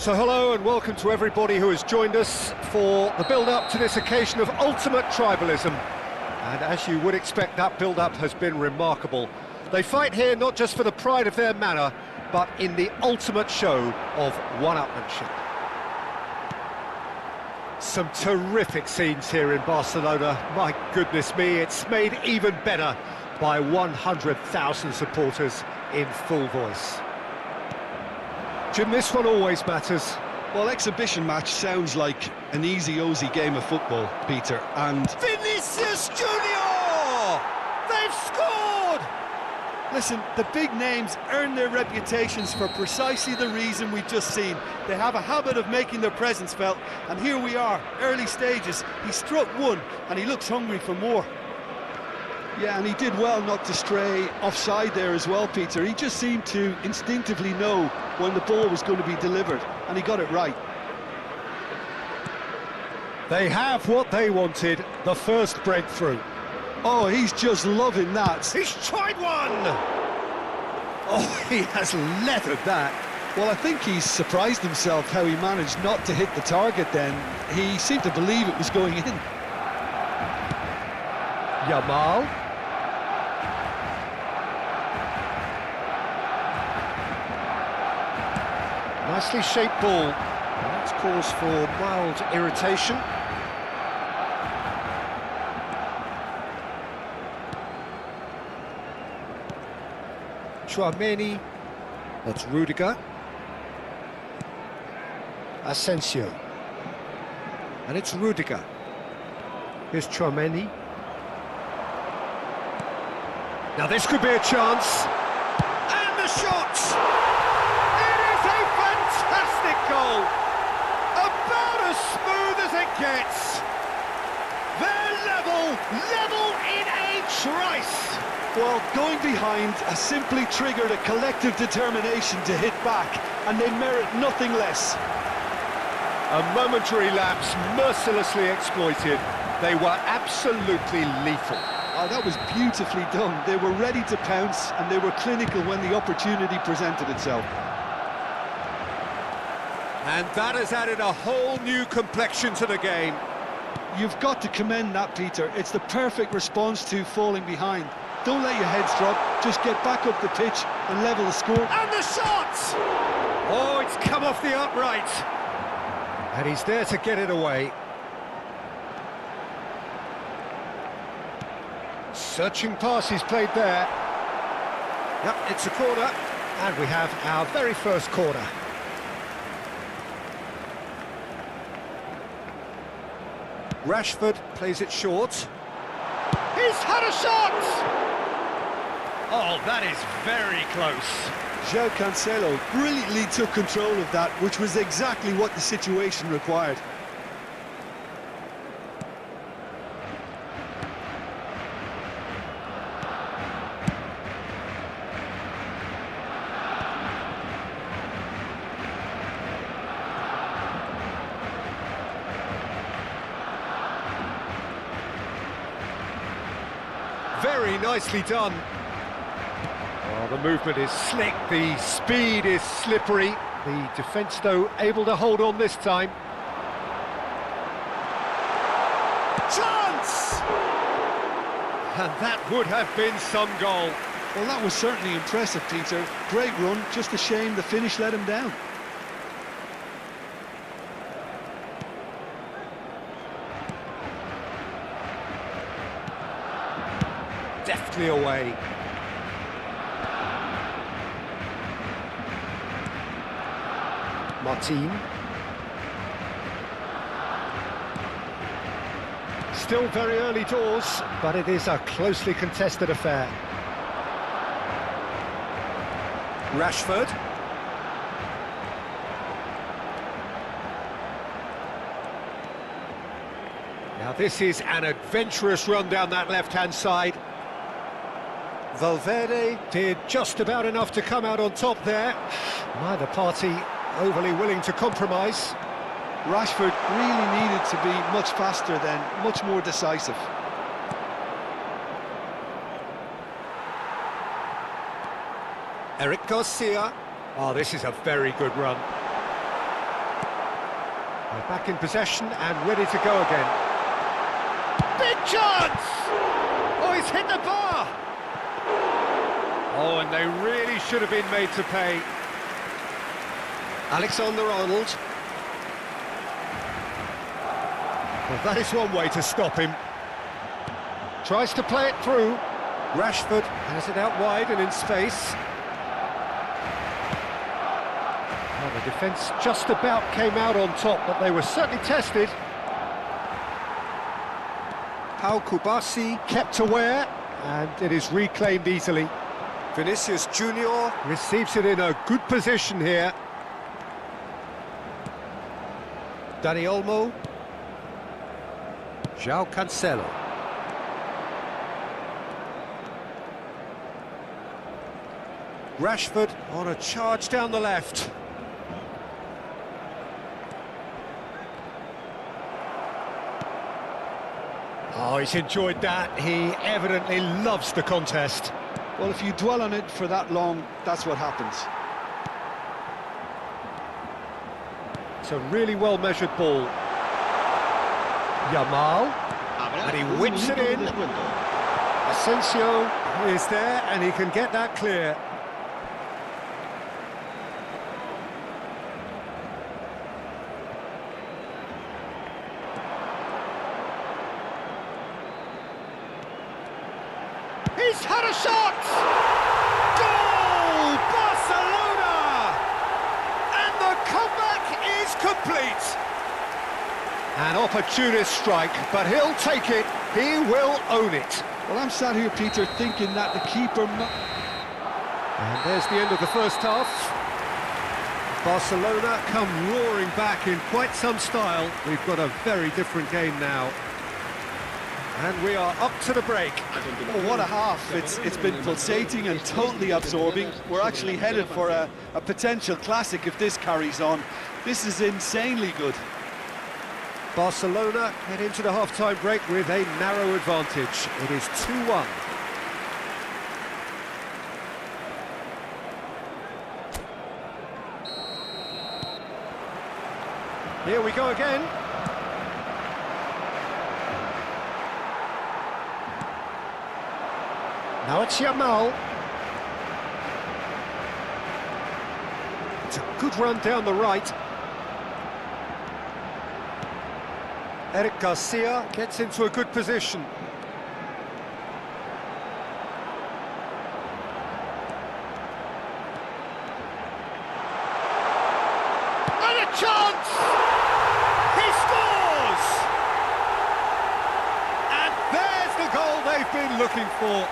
So hello and welcome to everybody who has joined us for the build-up to this occasion of ultimate tribalism. And as you would expect, that build-up has been remarkable. They fight here not just for the pride of their manor, but in the ultimate show of one-upmanship. Some terrific scenes here in Barcelona. My goodness me, it's made even better by 100,000 supporters in full voice. Jim, this one always matters. Well, exhibition match sounds like an easy-ozy game of football, Peter, and... Vinicius Junior! They've scored! Listen, the big names earn their reputations for precisely the reason we've just seen. They have a habit of making their presence felt, and here we are, early stages. He struck one, and he looks hungry for more. Yeah, and he did well not to stray offside there as well, Peter. He just seemed to instinctively know when the ball was going to be delivered, and he got it right. They have what they wanted, the first breakthrough. Oh, he's just loving that. He's tried one! Oh, he has leathered that. Well, I think he's surprised himself how he managed not to hit the target then. He seemed to believe it was going in. Yamal. Nicely shaped ball. That's cause for mild irritation. Chouameni. That's Rudiger. Asensio. And it's Rudiger. Here's Chouameni. Now this could be a chance. And the shot! It is a fantastic goal! About as smooth as it gets. They're level in a trice. Well, going behind has simply triggered a collective determination to hit back, and they merit nothing less. A momentary lapse mercilessly exploited. They were absolutely lethal. Oh, that was beautifully done. They were ready to pounce, and they were clinical when the opportunity presented itself. And that has added a whole new complexion to the game. You've got to commend that, Peter. It's the perfect response to falling behind. Don't let your heads drop, just get back up the pitch and level the score. And the shot! Oh, it's come off the upright. And he's there to get it away. Searching pass he's played there. Yep, it's a corner. And we have our very first corner. Rashford plays it short. He's had a shot! Oh, that is very close. João Cancelo brilliantly took control of that, which was exactly what the situation required. Very nicely done. Oh, the movement is slick, the speed is slippery. The defence, though, able to hold on this time. Chance! And that would have been some goal. Well, that was certainly impressive, Peter. Great run, just a shame the finish let him down. Deftly away. Martin. Still very early doors, but it is a closely contested affair. Rashford. Now this is an adventurous run down that left-hand side. Valverde did just about enough to come out on top there. Neither party overly willing to compromise. Rashford really needed to be much faster then, much more decisive. Eric Garcia. Oh, this is a very good run. They're back in possession and ready to go again. Big chance! Oh, he's hit the bar! Oh, and they really should have been made to pay. Alexander-Arnold. Well, that is one way to stop him. Tries to play it through. Rashford has it out wide and in space. Well, the defence just about came out on top, but they were certainly tested. Pau Kubasi kept aware, and it is reclaimed easily. Vinicius Junior receives it in a good position here. Dani Olmo. João Cancelo. Rashford on a charge down the left. Oh, he's enjoyed that. He evidently loves the contest. Well, if you dwell on it for that long, that's what happens. It's a really well-measured ball. Yamal, and he whips it in. Asensio is there, and he can get that clear. He's had a shot! Goal! Barcelona! And the comeback is complete. An opportunist strike, but he'll take it. He will own it. Well, I'm sat here, Peter, thinking that the keeper... And there's the end of the first half. Barcelona come roaring back in quite some style. We've got a very different game now. And we are up to the break. Oh, what a half. It's been pulsating and totally absorbing. We're actually headed for a potential classic if this carries on. This is insanely good. Barcelona head into the half-time break with a narrow advantage. It is 2-1. Here we go again. Now it's Yamal. It's a good run down the right. Eric Garcia gets into a good position. And a chance! He scores! And there's the goal they've been looking for.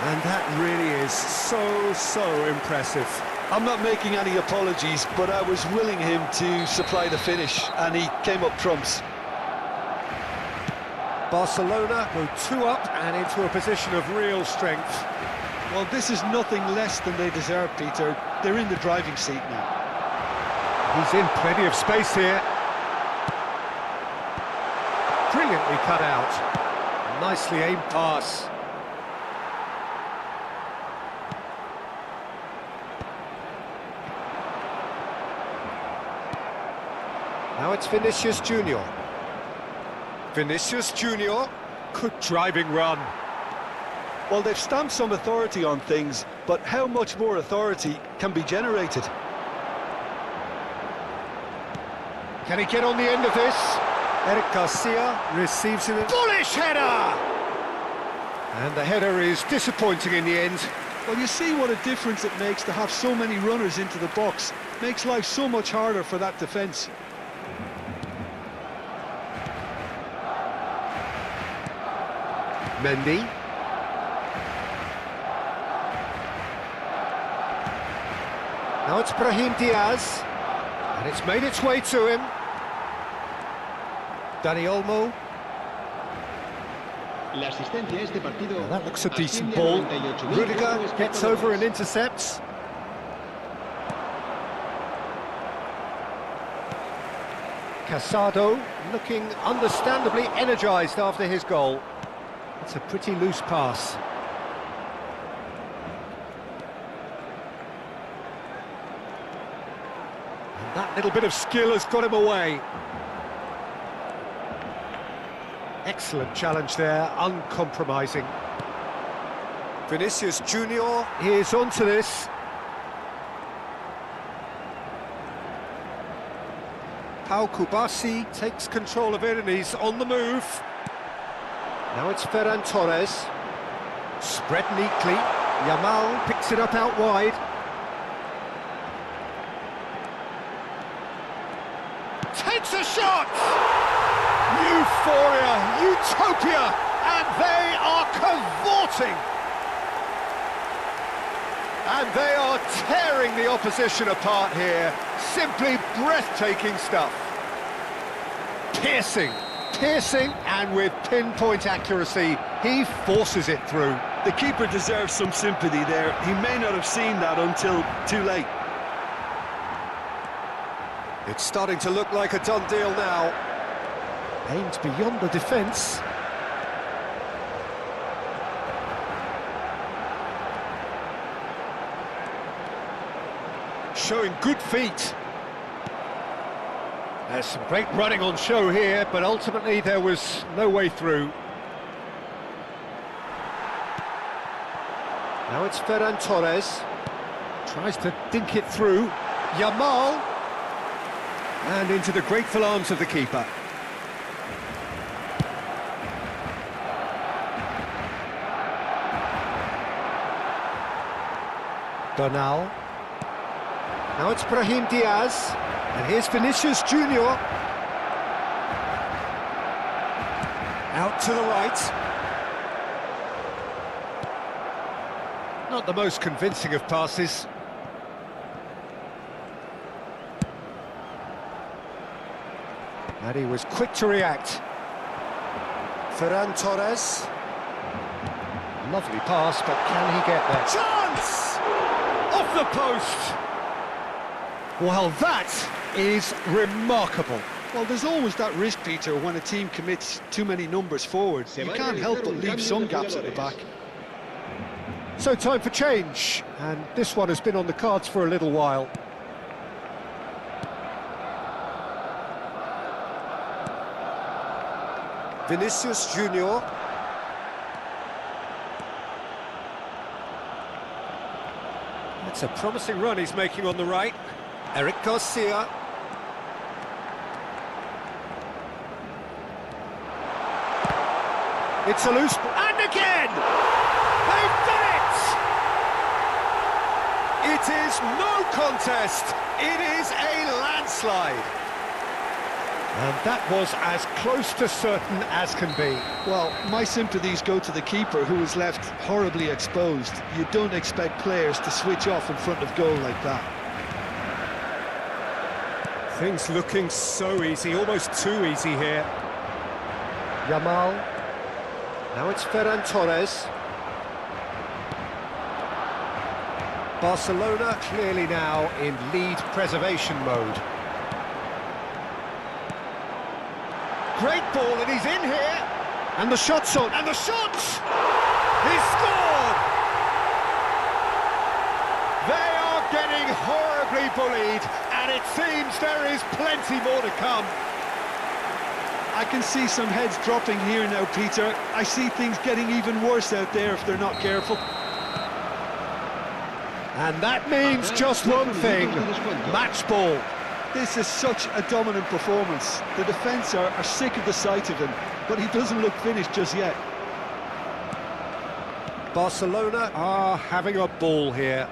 And that really is so impressive. I'm not making any apologies, but I was willing him to supply the finish, and he came up trumps. Barcelona go 2 up and into a position of real strength. Well, this is nothing less than they deserve, Peter. They're in the driving seat now. He's in plenty of space here. Brilliantly cut out. Nicely aimed pass. Now it's Vinicius Junior. Vinicius Junior, good driving run. Well, they've stamped some authority on things, but how much more authority can be generated? Can he get on the end of this? Eric Garcia receives it. Bullish header! And the header is disappointing in the end. Well, you see what a difference it makes to have so many runners into the box. Makes life so much harder for that defence. Mendy. Now it's Brahim Diaz, and it's made its way to him. Dani Olmo. Now that looks a decent ball. Rudiger gets over and intercepts. Casado looking understandably energised after his goal. It's a pretty loose pass. And that little bit of skill has got him away. Excellent challenge there, uncompromising. Vinicius Junior. He's onto this. Pau Kubasi Takes control of it and he's on the move. Now it's Ferran Torres. Spread neatly. Yamal picks it up out wide. Takes a shot! Euphoria, utopia, and they are cavorting. And they are tearing the opposition apart here. Simply breathtaking stuff. Piercing, and with pinpoint accuracy, he forces it through. The keeper deserves some sympathy there. He may not have seen that until too late. It's starting to look like a done deal now. Aimed beyond the defence. Showing good feet. There's some great running on show here, but ultimately there was no way through. Now it's Ferran Torres. Tries to dink it through. Yamal. And into the grateful arms of the keeper. Bernal. Now it's Brahim Diaz. And here's Vinicius Junior. Out to the right. Not the most convincing of passes. And he was quick to react. Ferran Torres. Lovely pass, but can he get there? Chance! Off the post! Well, that is remarkable. Well, there's always that risk, Peter, when a team commits too many numbers forward. You can't help but leave some gaps at the back. So time for change, and this one has been on the cards for a little while. Vinicius Junior. That's a promising run he's making on the right. Eric Garcia. It's a loose... And again! They've done it! It is no contest. It is a landslide. And that was as close to certain as can be. Well, my sympathies go to the keeper, who was left horribly exposed. You don't expect players to switch off in front of goal like that. Things looking so easy, almost too easy here. Yamal. Now it's Ferran Torres. Barcelona clearly now in lead preservation mode. Great ball, and he's in here. And the shot's on. And the shot! He's scored! They are getting horribly bullied, and it seems there is plenty more to come. I can see some heads dropping here now, Peter. I see things getting even worse out there if they're not careful. And that means just one thing, match ball. This is such a dominant performance. The defence are sick of the sight of him, but he doesn't look finished just yet. Barcelona are having a ball here.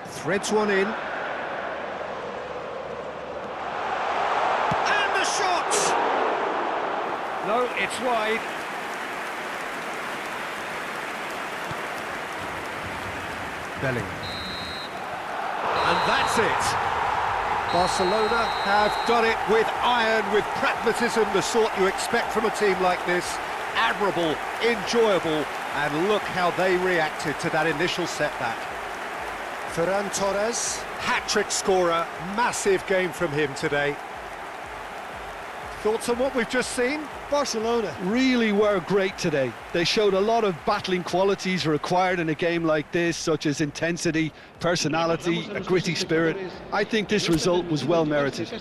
Threads one in. And the shot! No, it's wide. Bellingham. And that's it. Barcelona have done it with iron, with pragmatism, the sort you expect from a team like this. Admirable, enjoyable, and look how they reacted to that initial setback. Ferran Torres. Hat-trick scorer, massive game from him today. Thoughts on what we've just seen? Barcelona really were great today. They showed a lot of battling qualities required in a game like this, such as intensity, personality, a gritty spirit. I think this result was well merited.